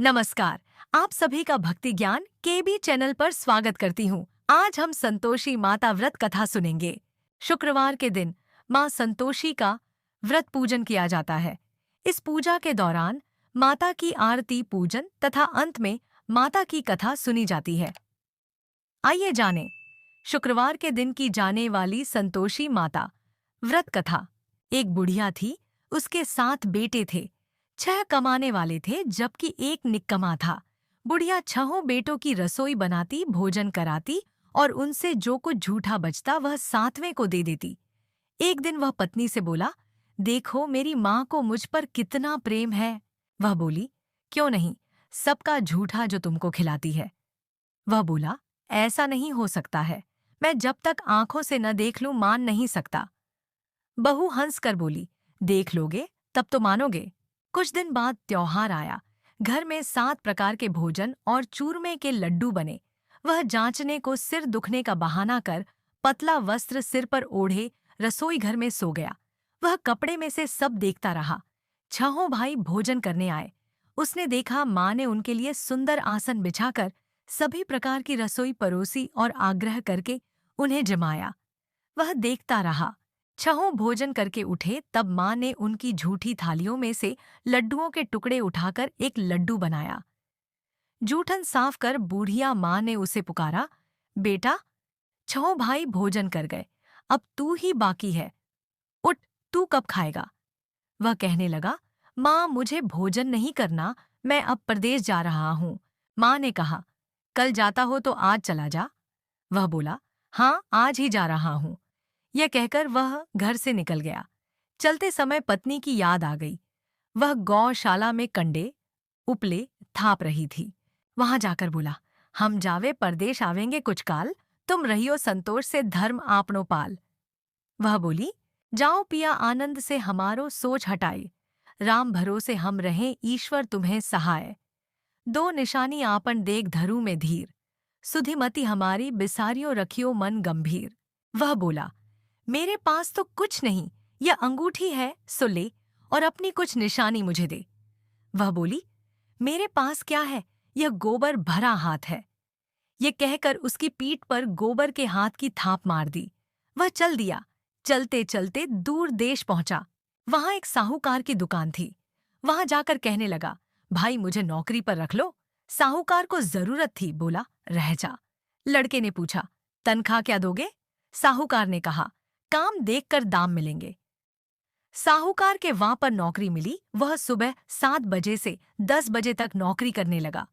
नमस्कार। आप सभी का भक्ति ज्ञान केबी चैनल पर स्वागत करती हूँ। आज हम संतोषी माता व्रत कथा सुनेंगे। शुक्रवार के दिन माँ संतोषी का व्रत पूजन किया जाता है। इस पूजा के दौरान माता की आरती पूजन तथा अंत में माता की कथा सुनी जाती है। आइए जानें शुक्रवार के दिन की जाने वाली संतोषी माता व्रत कथा। एक बुढ़िया थी, उसके 7 बेटे थे। 6 कमाने वाले थे जबकि एक निक्कमा था। बुढ़िया 6 बेटों की रसोई बनाती, भोजन कराती और उनसे जो कुछ झूठा बचता वह 7वें को दे देती। एक दिन वह पत्नी से बोला, देखो मेरी माँ को मुझ पर कितना प्रेम है। वह बोली, क्यों नहीं, सबका झूठा जो तुमको खिलाती है। वह बोला, ऐसा नहीं हो सकता है, मैं जब तक आंखों से न देख लूं मान नहीं सकता। बहू हंस कर बोली, देख लोगे तब तो मानोगे। कुछ दिन बाद त्योहार आया। घर में 7 प्रकार के भोजन और चूरमे के लड्डू बने। वह जांचने को सिर दुखने का बहाना कर पतला वस्त्र सिर पर ओढ़े रसोई घर में सो गया। वह कपड़े में से सब देखता रहा। 6 भाई भोजन करने आए। उसने देखा माँ ने उनके लिए सुंदर आसन बिछाकर सभी प्रकार की रसोई परोसी और आग्रह करके उन्हें जमाया। वह देखता रहा। 6 भोजन करके उठे तब माँ ने उनकी झूठी थालियों में से लड्डुओं के टुकड़े उठाकर एक लड्डू बनाया। जूठन साफ कर बूढ़िया माँ ने उसे पुकारा, बेटा 6 भाई भोजन कर गए, अब तू ही बाकी है, उठ, तू कब खाएगा। वह कहने लगा, माँ मुझे भोजन नहीं करना, मैं अब परदेश जा रहा हूँ। माँ ने कहा, कल जाता हो तो आज चला जा। वह बोला, हाँ आज ही जा रहा हूँ। यह कहकर वह घर से निकल गया। चलते समय पत्नी की याद आ गई। वह गौशाला में कंडे उपले थाप रही थी। वहां जाकर बोला, हम जावे परदेश आवेंगे कुछ काल, तुम रहियो संतोष से धर्म आपनो पाल। वह बोली, जाओ पिया आनंद से हमारो सोच हटाए, राम भरोसे हम रहें ईश्वर तुम्हें सहाय। 2 निशानी आपन देख धरू में धीर, सुधिमति हमारी बिसारियों रखियो मन गंभीर। वह बोला, मेरे पास तो कुछ नहीं, यह अंगूठी है सो ले और अपनी कुछ निशानी मुझे दे। वह बोली, मेरे पास क्या है, यह गोबर भरा हाथ है। यह कहकर उसकी पीठ पर गोबर के हाथ की थाप मार दी। वह चल दिया। चलते चलते दूर देश पहुंचा। वहां एक साहूकार की दुकान थी। वहां जाकर कहने लगा, भाई मुझे नौकरी पर रख लो। साहूकार को जरूरत थी, बोला, रह जा। लड़के ने पूछा, तनख्वाह क्या दोगे। साहूकार ने कहा, काम देखकर दाम मिलेंगे। साहूकार के वहां पर नौकरी मिली। वह सुबह 7 बजे से 10 बजे तक नौकरी करने लगा।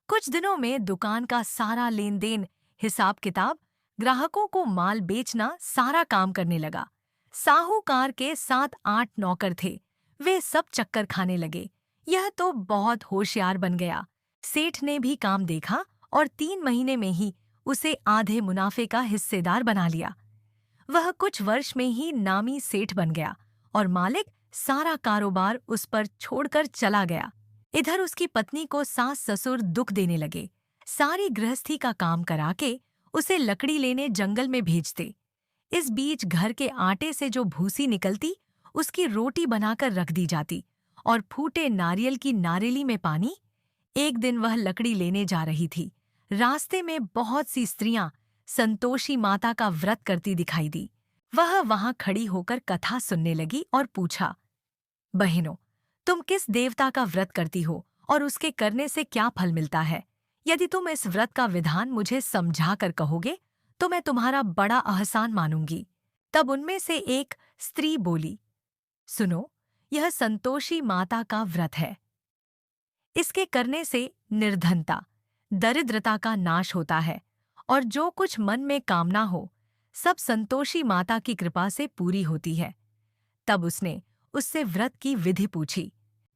कुछ दिनों में दुकान का सारा लेन देन, हिसाब किताब, ग्राहकों को माल बेचना, सारा काम करने लगा। साहूकार के 7-8 नौकर थे। वे सब चक्कर खाने लगे। यह तो बहुत होशियार बन गया। सेठ ने भी काम देखा और 3 महीने में ही उसे आधे मुनाफे का हिस्सेदार बना लिया। वह कुछ वर्ष में ही नामी सेठ बन गया और मालिक सारा कारोबार उस पर छोड़कर चला गया। इधर उसकी पत्नी को सास ससुर दुख देने लगे। सारी गृहस्थी का काम करा के उसे लकड़ी लेने जंगल में भेजते। इस बीच घर के आटे से जो भूसी निकलती उसकी रोटी बनाकर रख दी जाती और फूटे नारियल की नारेली में पानी। एक दिन वह लकड़ी लेने जा रही थी। रास्ते में बहुत सी स्त्रियां संतोषी माता का व्रत करती दिखाई दी। वह वहां खड़ी होकर कथा सुनने लगी और पूछा, बहनों, तुम किस देवता का व्रत करती हो और उसके करने से क्या फल मिलता है। यदि तुम इस व्रत का विधान मुझे समझा कर कहोगे तो मैं तुम्हारा बड़ा एहसान मानूंगी। तब उनमें से एक स्त्री बोली, सुनो, यह संतोषी माता का व्रत है। इसके करने से निर्धनता, दरिद्रता का नाश होता है और जो कुछ मन में कामना हो सब संतोषी माता की कृपा से पूरी होती है। तब उसने उससे व्रत की विधि पूछी।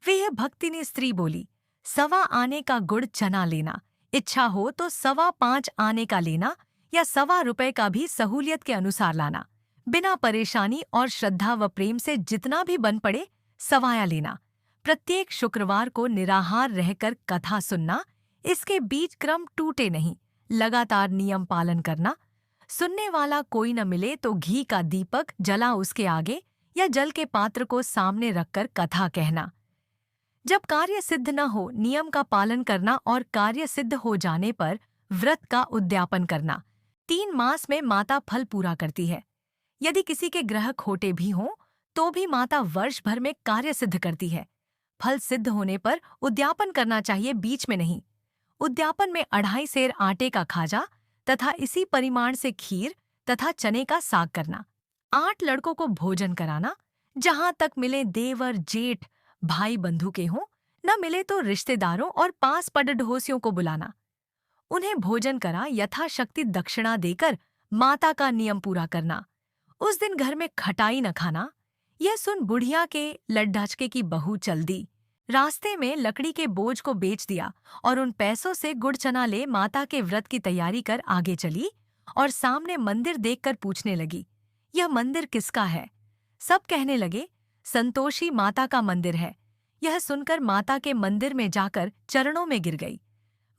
वह भक्तिनी स्त्री बोली, 1.25 आने का गुड़ चना लेना, इच्छा हो तो 5.25 आने का लेना या 1.25 रुपए का भी सहूलियत के अनुसार लाना। बिना परेशानी और श्रद्धा व प्रेम से जितना भी बन पड़े सवाया लेना। प्रत्येक शुक्रवार को निराहार रहकर कथा सुनना। इसके बीच क्रम टूटे नहीं, लगातार नियम पालन करना। सुनने वाला कोई न मिले तो घी का दीपक जला उसके आगे या जल के पात्र को सामने रखकर कथा कहना। जब कार्य सिद्ध न हो, नियम का पालन करना और कार्य सिद्ध हो जाने पर व्रत का उद्यापन करना। 3 मास में माता फल पूरा करती है। यदि किसी के ग्रह खोटे भी हों, तो भी माता वर्ष भर में कार्य सिद्ध करती है। फल सिद्ध होने पर उद्यापन करना चाहिए, बीच में नहीं। उद्यापन में 2.5 सेर आटे का खाजा तथा इसी परिमाण से खीर तथा चने का साग करना। 8 लड़कों को भोजन कराना। जहां तक मिले देवर जेठ भाई बंधु के हों, न मिले तो रिश्तेदारों और 5 पड़ोसियों को बुलाना। उन्हें भोजन करा यथाशक्ति दक्षिणा देकर माता का नियम पूरा करना। उस दिन घर में खटाई न खाना। यह सुन बुढ़िया के लड्ढचके की बहू चल दी। रास्ते में लकड़ी के बोझ को बेच दिया और उन पैसों से गुड़ चना ले माता के व्रत की तैयारी कर आगे चली और सामने मंदिर देखकर पूछने लगी, यह मंदिर किसका है? सब कहने लगे, संतोषी माता का मंदिर है। यह सुनकर माता के मंदिर में जाकर चरणों में गिर गई।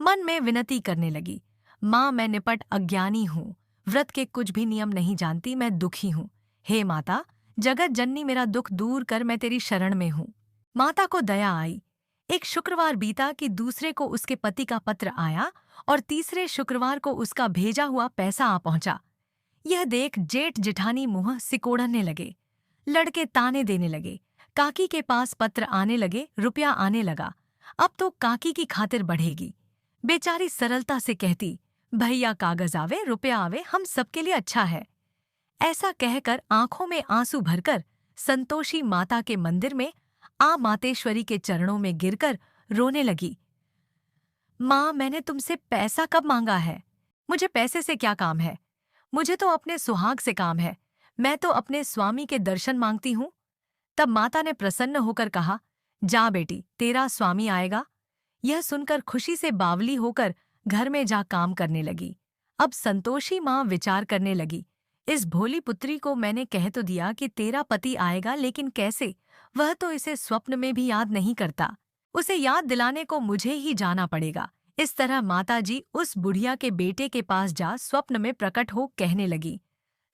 मन में विनती करने लगी, माँ, मैं निपट अज्ञानी हूँ, व्रत के कुछ भी नियम नहीं जानती, मैं दुखी हूँ। हे माता, जगत जननी, मेरा दुख दूर कर, मैं तेरी शरण में हूँ। माता को दया आई। एक शुक्रवार बीता कि दूसरे को उसके पति का पत्र आया और तीसरे शुक्रवार को उसका भेजा हुआ पैसा आ पहुंचा। यह देख जेठ जिठानी मुंह सिकोड़ने लगे। लड़के ताने देने लगे। काकी के पास पत्र आने लगे, रुपया आने लगा। अब तो काकी की खातिर बढ़ेगी। बेचारी सरलता से कहती, भैया कागज आवे, रुपया आवे, हम सबके लिए अच्छा है। ऐसा कहकर आंखों में आंसू भरकर संतोषी माता के मंदिर में मातेश्वरी के चरणों में गिरकर रोने लगी। माँ, मैंने तुमसे पैसा कब मांगा है? मुझे पैसे से क्या काम है? मुझे तो अपने सुहाग से काम है। मैं तो अपने स्वामी के दर्शन मांगती हूँ। तब माता ने प्रसन्न होकर कहा, जा बेटी, तेरा स्वामी आएगा। यह सुनकर खुशी से बावली होकर घर में जा काम करने लगी। अब संतोषी माँ विचार करने लगी, इस भोली पुत्री को मैंने कह तो दिया कि तेरा पति आएगा, लेकिन कैसे? वह तो इसे स्वप्न में भी याद नहीं करता। उसे याद दिलाने को मुझे ही जाना पड़ेगा। इस तरह माताजी उस बुढ़िया के बेटे के पास जा स्वप्न में प्रकट हो कहने लगी,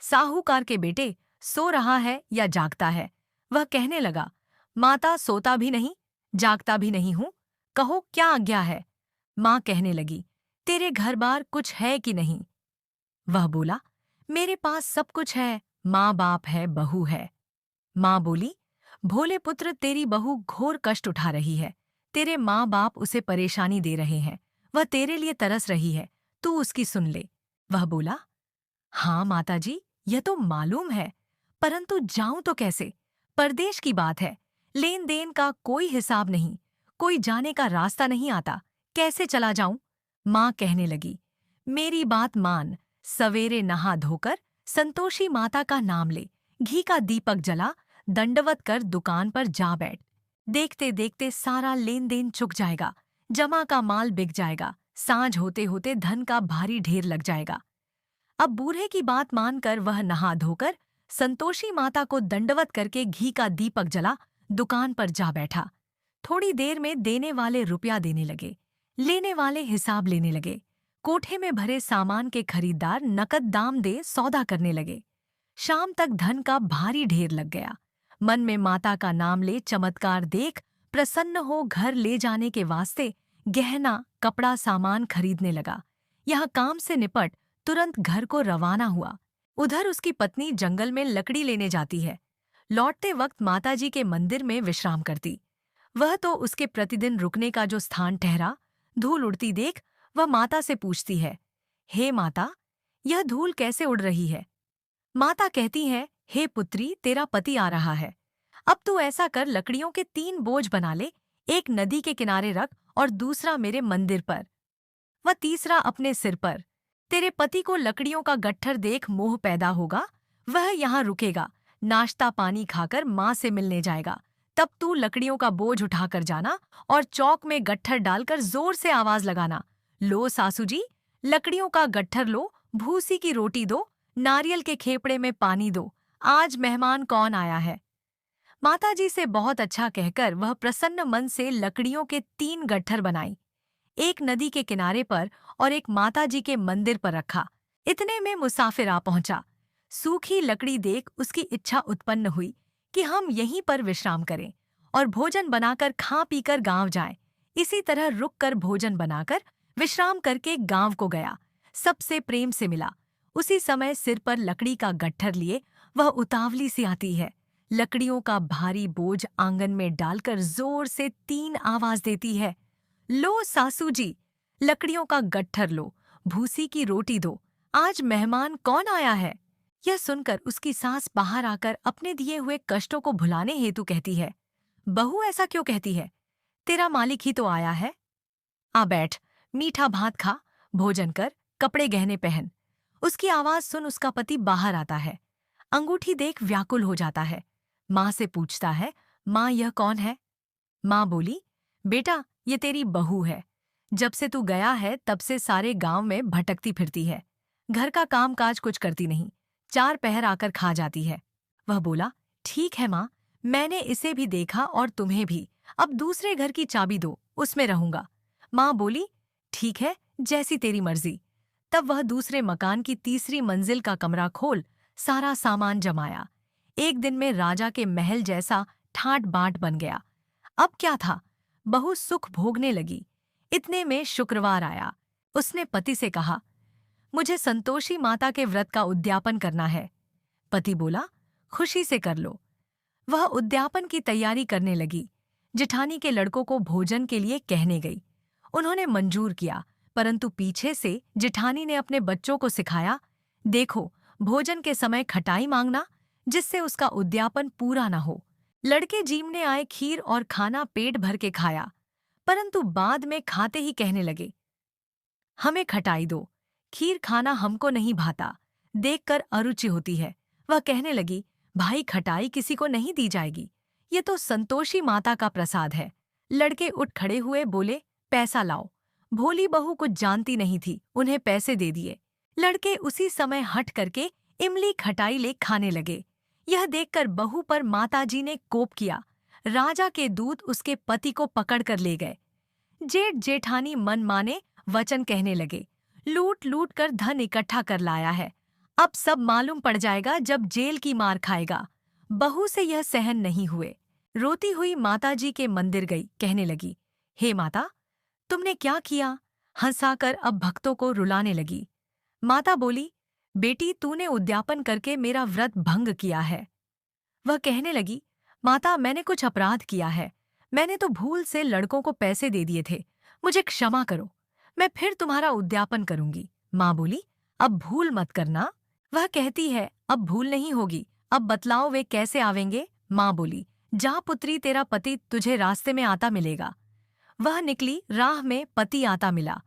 साहूकार के बेटे, सो रहा है या जागता है? वह कहने लगा, माता, सोता भी नहीं, जागता भी नहीं हूँ, कहो क्या आज्ञा है? माँ कहने लगी, तेरे घर बार कुछ है कि नहीं? वह बोला, मेरे पास सब कुछ है, माँ बाप है, बहू है। माँ बोली, भोले पुत्र, तेरी बहू घोर कष्ट उठा रही है। तेरे माँ बाप उसे परेशानी दे रहे हैं। वह तेरे लिए तरस रही है, तू उसकी सुन ले। वह बोला, हाँ माताजी, यह तो मालूम है, परंतु जाऊं तो कैसे? परदेश की बात है, लेन देन का कोई हिसाब नहीं, कोई जाने का रास्ता नहीं आता, कैसे चला जाऊं? माँ कहने लगी, मेरी बात मान, सवेरे नहा धोकर संतोषी माता का नाम ले, घी का दीपक जला, दंडवत कर दुकान पर जा बैठ। देखते देखते सारा लेन देन चुक जाएगा, जमा का माल बिक जाएगा, सांझ होते होते धन का भारी ढेर लग जाएगा। अब बूढ़े की बात मानकर वह नहा धोकर संतोषी माता को दंडवत करके घी का दीपक जला दुकान पर जा बैठा। थोड़ी देर में देने वाले रुपया देने लगे, लेने वाले हिसाब लेने लगे। कोठे में भरे सामान के खरीदार नकद दाम दे सौदा करने लगे। शाम तक धन का भारी ढेर लग गया। मन में माता का नाम ले चमत्कार देख प्रसन्न हो घर ले जाने के वास्ते गहना कपड़ा सामान खरीदने लगा। यह काम से निपट तुरंत घर को रवाना हुआ। उधर उसकी पत्नी जंगल में लकड़ी लेने जाती है। लौटते वक्त माताजी के मंदिर में विश्राम करती। वह तो उसके प्रतिदिन रुकने का जो स्थान ठहरा। धूल उड़ती देख वह माता से पूछती है, हे माता, यह धूल कैसे उड़ रही है? माता कहती है, हे पुत्री, तेरा पति आ रहा है। अब तू ऐसा कर, लकड़ियों के 3 बोझ बना ले, एक नदी के किनारे रख और दूसरा मेरे मंदिर पर, वह तीसरा अपने सिर पर। तेरे पति को लकड़ियों का गट्ठर देख मोह पैदा होगा, वह यहाँ रुकेगा, नाश्ता पानी खाकर माँ से मिलने जाएगा। तब तू लकड़ियों का बोझ उठाकर जाना और चौक में गट्ठर डालकर जोर से आवाज लगाना, लो सासू जी, लकड़ियों का गट्ठर लो, भूसी की रोटी दो, नारियल के खेपड़े में पानी दो, आज मेहमान कौन आया है? माताजी से बहुत अच्छा कहकर वह प्रसन्न मन से लकड़ियों के 3 गट्ठर बनाई, एक नदी के किनारे पर और एक माताजी के मंदिर पर रखा। इतने में मुसाफिर आ पहुंचा। सूखी लकड़ी देख उसकी इच्छा उत्पन्न हुई कि हम यहीं पर विश्राम करें और भोजन बनाकर खा पीकर गांव जाए। इसी तरह रुक कर भोजन बनाकर विश्राम करके गांव को गया। सबसे प्रेम से मिला। उसी समय सिर पर लकड़ी का गट्ठर लिए वह उतावली सी आती है। लकड़ियों का भारी बोझ आंगन में डालकर जोर से 3 आवाज देती है, लो सासू जी, लकड़ियों का गट्ठर लो, भूसी की रोटी दो, आज मेहमान कौन आया है। यह सुनकर उसकी सास बाहर आकर अपने दिए हुए कष्टों को भुलाने हेतु कहती है, बहू ऐसा क्यों कहती है, तेरा मालिक ही तो आया है। आ बैठ, मीठा भात खा, भोजन कर, कपड़े गहने पहन। उसकी आवाज सुन उसका पति बाहर आता है। अंगूठी देख व्याकुल हो जाता है। माँ से पूछता है, माँ यह कौन है। माँ बोली, बेटा ये तेरी बहू है। जब से तू गया है तब से सारे गांव में भटकती फिरती है। घर का काम काज कुछ करती नहीं, 4 पहर आकर खा जाती है। वह बोला, ठीक है माँ, मैंने इसे भी देखा और तुम्हें भी। अब दूसरे घर की चाबी दो, उसमें रहूंगा। माँ बोली, ठीक है, जैसी तेरी मर्जी। तब वह दूसरे मकान की तीसरी मंजिल का कमरा खोल सारा सामान जमाया। एक दिन में राजा के महल जैसा ठाट बाट बन गया। अब क्या था, बहू सुख भोगने लगी। इतने में शुक्रवार आया। उसने पति से कहा, मुझे संतोषी माता के व्रत का उद्यापन करना है। पति बोला, खुशी से कर लो। वह उद्यापन की तैयारी करने लगी। जेठानी के लड़कों को भोजन के लिए कहने गई। उन्होंने मंजूर किया, परंतु पीछे से जेठानी ने अपने बच्चों को सिखाया, देखो भोजन के समय खटाई मांगना, जिससे उसका उद्यापन पूरा न हो। लड़के जीमने आए खीर और खाना पेट भर के खाया, परंतु बाद में खाते ही कहने लगे, हमें खटाई दो, खीर खाना हमको नहीं भाता, देखकर अरुचि होती है। वह कहने लगी, भाई खटाई किसी को नहीं दी जाएगी, ये तो संतोषी माता का प्रसाद है। लड़के उठ खड़े हुए, बोले, पैसा लाओ। भोली बहू कुछ जानती नहीं थी, उन्हें पैसे दे दिए। लड़के उसी समय हट करके इमली खटाई ले खाने लगे। यह देखकर बहू पर माताजी ने कोप किया। राजा के दूत उसके पति को पकड़ कर ले गए। जेठ जेठानी मन माने वचन कहने लगे, लूट लूट कर धन इकट्ठा कर लाया है, अब सब मालूम पड़ जाएगा जब जेल की मार खाएगा। बहू से यह सहन नहीं हुए। रोती हुई माताजी के मंदिर गई, कहने लगी, हे माता, तुमने क्या किया। हंसाकर अब भक्तों को रुलाने लगी। माता बोली, बेटी तूने उद्यापन करके मेरा व्रत भंग किया है। वह कहने लगी, माता मैंने कुछ अपराध किया है, मैंने तो भूल से लड़कों को पैसे दे दिए थे, मुझे क्षमा करो, मैं फिर तुम्हारा उद्यापन करूंगी। माँ बोली, अब भूल मत करना। वह कहती है, अब भूल नहीं होगी, अब बतलाओ वे कैसे आवेंगे। माँ बोली, जा पुत्री, तेरा पति तुझे रास्ते में आता मिलेगा। वह निकली, राह में पति आता मिला।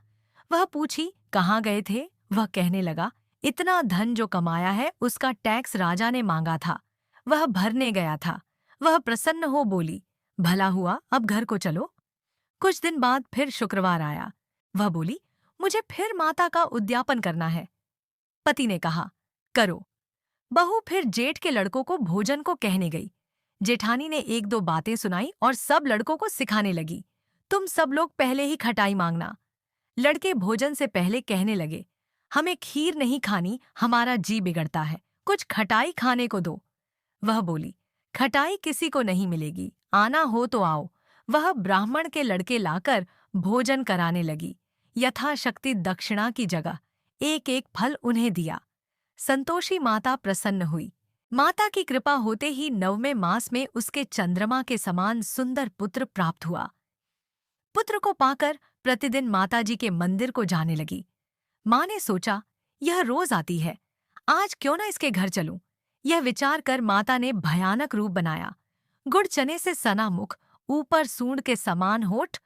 वह पूछी, कहाँ गए थे। वह कहने लगा, इतना धन जो कमाया है उसका टैक्स राजा ने मांगा था, वह भरने गया था। वह प्रसन्न हो बोली, भला हुआ, अब घर को चलो। कुछ दिन बाद फिर शुक्रवार आया। वह बोली, मुझे फिर माता का उद्यापन करना है। पति ने कहा, करो। बहू फिर जेठ के लड़कों को भोजन को कहने गई। जेठानी ने 1-2 बातें सुनाई और सब लड़कों को सिखाने लगी, तुम सब लोग पहले ही खटाई मांगना। लड़के भोजन से पहले कहने लगे, हमें खीर नहीं खानी, हमारा जी बिगड़ता है, कुछ खटाई खाने को दो। वह बोली, खटाई किसी को नहीं मिलेगी, आना हो तो आओ। वह ब्राह्मण के लड़के लाकर भोजन कराने लगी। यथाशक्ति दक्षिणा की जगह 1-1 फल उन्हें दिया। संतोषी माता प्रसन्न हुई। माता की कृपा होते ही 9वें मास में उसके चंद्रमा के समान सुंदर पुत्र प्राप्त हुआ। पुत्र को पाकर प्रतिदिन माताजी के मंदिर को जाने लगी। माँ ने सोचा, यह रोज आती है, आज क्यों ना इसके घर चलूं। यह विचार कर माता ने भयानक रूप बनाया। गुड़ चने से सना मुख, ऊपर सूंड के समान होठ,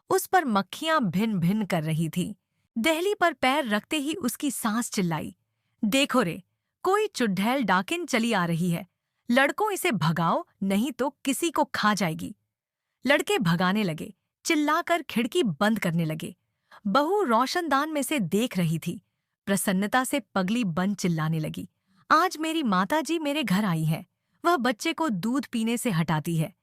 उस पर मक्खियां भिन भिन कर रही थी। देहली पर पैर रखते ही उसकी सांस चिल्लाई, देखो रे, कोई चुड़ैल डाकिन चली आ रही है, लड़कों इसे भगाओ नहीं तो किसी को खा जाएगी। लड़के भगाने लगे, चिल्लाकर खिड़की बंद करने लगे। बहू रोशनदान में से देख रही थी। प्रसन्नता से पगली बन चिल्लाने लगी, आज मेरी माताजी मेरे घर आई है, वह बच्चे को दूध पीने से हटाती है।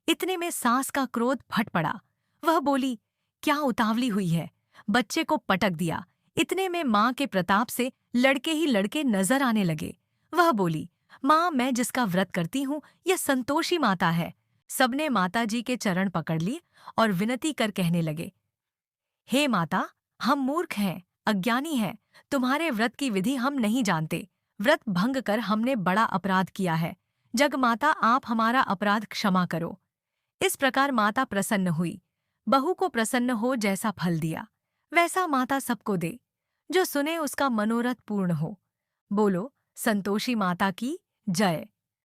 इतने में सास का क्रोध फट पड़ा। वह बोली, क्या उतावली हुई है, बच्चे को पटक दिया। इतने में माँ के प्रताप से लड़के ही लड़के नजर आने लगे। वह बोली, माँ मैं जिसका व्रत करती हूँ यह संतोषी माता है। सबने माता जी के चरण पकड़ लिए और विनती कर कहने लगे, हे माता, हम मूर्ख हैं, अज्ञानी हैं, तुम्हारे व्रत की विधि हम नहीं जानते। व्रत भंग कर हमने बड़ा अपराध किया है। जग माता, आप हमारा अपराध क्षमा करो। इस प्रकार माता प्रसन्न हुई। बहू को प्रसन्न हो जैसा फल दिया, वैसा माता सबको दे। जो सुने उसका मनोरथ पूर्ण हो। बोलो संतोषी माता की जय।